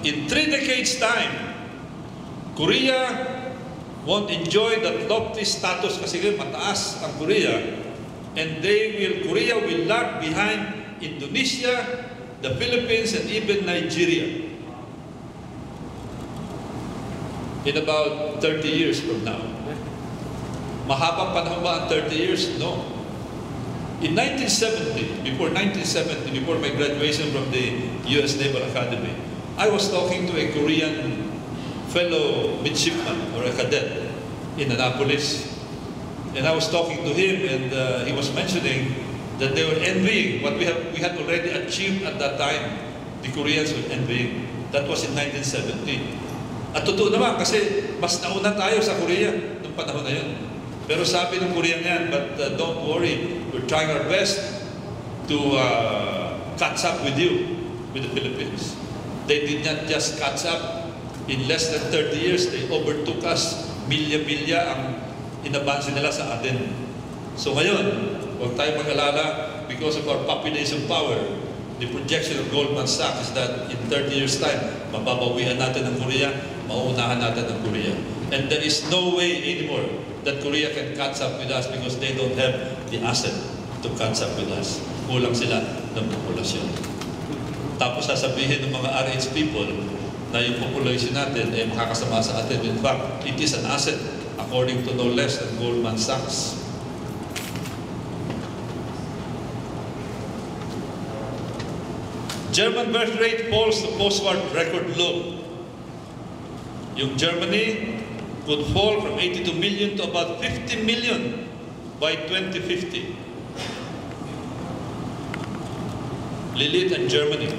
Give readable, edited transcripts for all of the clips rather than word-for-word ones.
in 3 decades' time, Korea won't enjoy that lofty status kasi mataas ang Korea, and Korea will lag behind Indonesia, the Philippines, and even Nigeria in about 30 years from now. Mahabang panahon ba ang 30 years? No. In 1970, before my graduation from the U.S. Naval Academy, I was talking to a Korean fellow midshipman or a cadet in Annapolis. And I was talking to him, and he was mentioning that they were envying what we had already achieved at that time. The Koreans were envying. That was in 1970. At totoo naman kasi mas nauna tayo sa Korea noong panahon na yun. Pero sabi ng Korean yan, but don't worry, we're trying our best to catch up with you, with the Philippines. They did not just catch up. In less than 30 years, they overtook us. Milya-milya ang inabansi nila sa atin. So ngayon, huwag tayo mag-alala because of our population power. The projection of Goldman Sachs is that in 30 years' time, mababawian natin ang Korea, mauunahan natin ang Korea. And there is no way anymore that Korea can catch up with us because they don't have the asset to catch up with us. Kulang sila ng populasyon. Tapos sasabihin ng mga RH people na yung population natin ay makakasama sa atin. In fact, it is an asset according to no less than Goldman Sachs. German birth rate falls to post-war record low. Yung Germany could fall from 82 million to about 50 million by 2050. Lilith and Germany.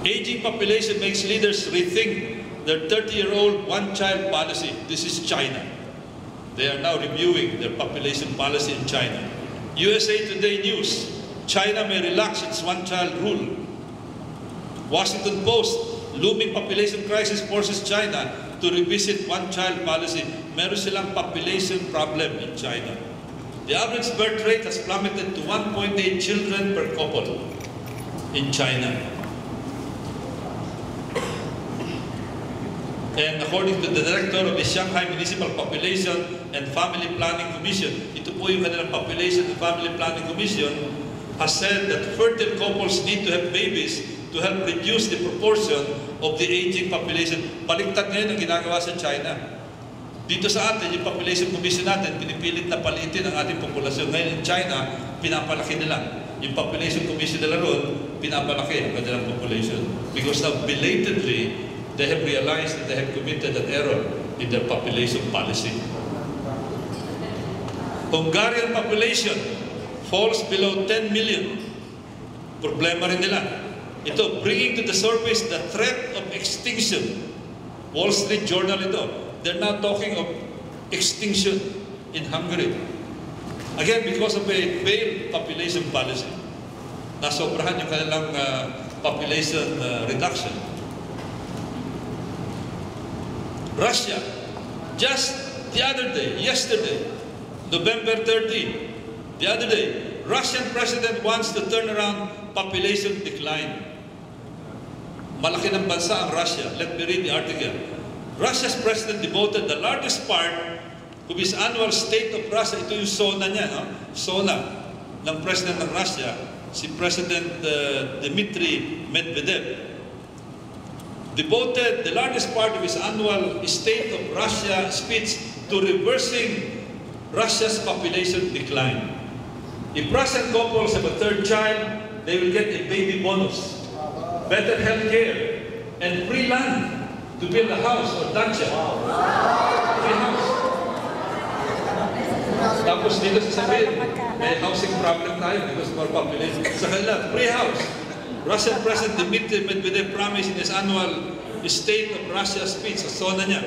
Aging population makes leaders rethink their 30-year-old one-child policy. This is China. They are now reviewing their population policy in China. USA Today News, China may relax its one-child rule. Washington Post, looming population crisis forces China to revisit one-child policy. Meron silang population problem in China. The average birth rate has plummeted to 1.8 children per couple in China. And according to the director of the Shanghai Municipal Population and Family Planning Commission, ito po yung kanilang Population and Family Planning Commission, has said that fertile couples need to have babies to help reduce the proportion of the aging population. Baliktad ngayon ang ginagawa sa China. Dito sa atin, yung population commission natin, pinipilit na palitin ang ating populasyon. Ngayon in China, pinapalaki nila. Yung population commission nila ron, pinapalaki ang kanilang population. Because now, belatedly, they have realized that they have committed an error in their population policy. Hungarian population falls below 10 million. Problema rin nila. Ito, bringing to the surface the threat of extinction. Wall Street Journal ito. They're now talking of extinction in Hungary. Again, because of a failed population policy. Nasobrahan yung kanilang population reduction. Russia, just the other day, yesterday, November 13, the other day, Russian president wants to turn around population decline. Malaki ng bansa ang Russia. Let me read the article. Russia's president devoted the largest part of his annual State of Russia. Ito yung SONA niya, no? SONA ng president ng Russia, si President Dmitry Medvedev. Devoted the largest part of his annual State of Russia speech to reversing Russia's population decline. If Russian couples have a third child, they will get a baby bonus, better health care, and free land to build a house or dacha. Free house. Tapos dito sasabihin, may housing problem tayo because of our population. Sa kanila, free house. Russian President Dmitry Medvedev promised in his annual State of Russia speech, sa SONA niya.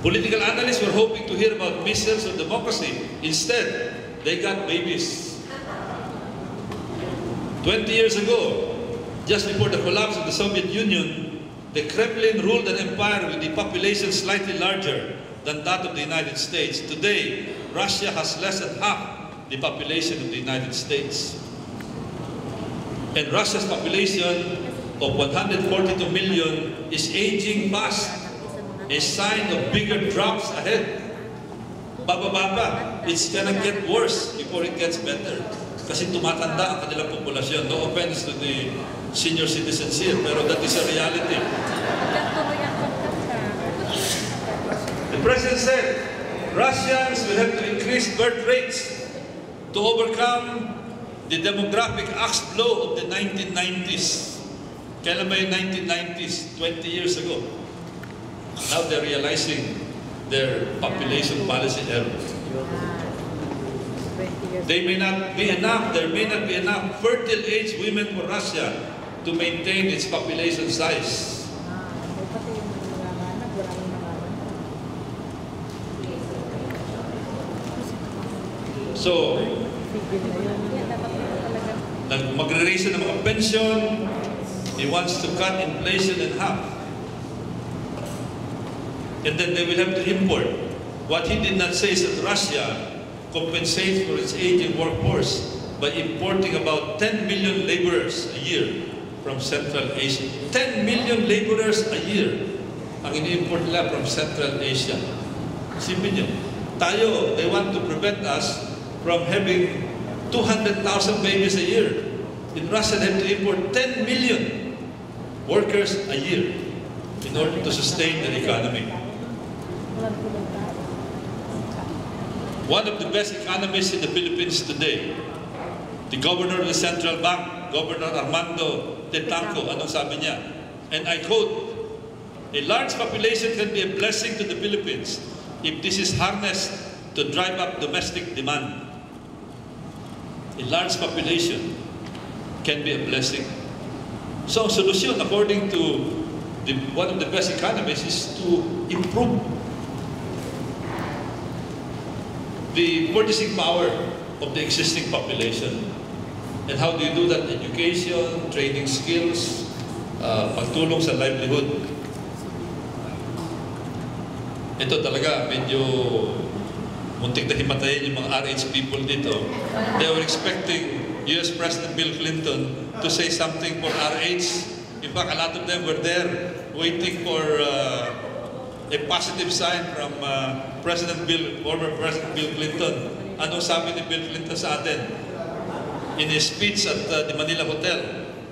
Political analysts were hoping to hear about missiles of democracy. Instead, they got babies. 20 years ago, just before the collapse of the Soviet Union, the Kremlin ruled an empire with a population slightly larger than that of the United States. Today, Russia has less than half the population of the United States. And Russia's population of 142 million is aging fast, a sign of bigger drops ahead. Baba, it's gonna get worse before it gets better. Kasi tumatanda ang kanilang populasyon. No offense to the senior citizens here, pero that is a reality. The president said, Russians will have to increase birth rates to overcome the demographic axe blow of the 1990s. Kailan ba yung 1990s? 20 years ago. Now they're realizing their population policy error. There may not be enough fertile age women for Russia to maintain its population size. So, magre-raise ng mga pension, he wants to cut inflation in half. And then they will have to import. What he did not say is that Russia compensates for its aging workforce by importing about 10 million laborers a year from Central Asia. 10 million laborers a year ang ini-import nila from Central Asia. Isipin nyo, tayo, they want to prevent us from having 200,000 babies a year. In Russia, they have to import 10 million workers a year in order to sustain their economy. One of the best economists in the Philippines today, the governor of the central bank, Governor Armando Tetanco, anong sabi niya? And I quote, "A large population can be a blessing to the Philippines if this is harnessed to drive up domestic demand." A large population can be a blessing. So, solution, according to one of the best economists, is to improve the purchasing power of the existing population. And how do you do that? Education, training skills, pagtulong sa livelihood. Ito talaga, medyo muntik na himatayin yung mga RH people dito. They were expecting US President Bill Clinton to say something for RH. In fact, a lot of them were there waiting for a positive sign from former President Bill Clinton. Anong sabi ni Bill Clinton sa atin? In his speech at the Manila Hotel,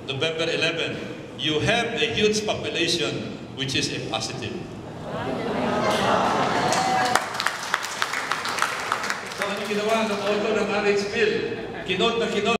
November 11, "You have a huge population, which is a positive." So, ano ginawa ng author ng RH Bill? Kinot na kinot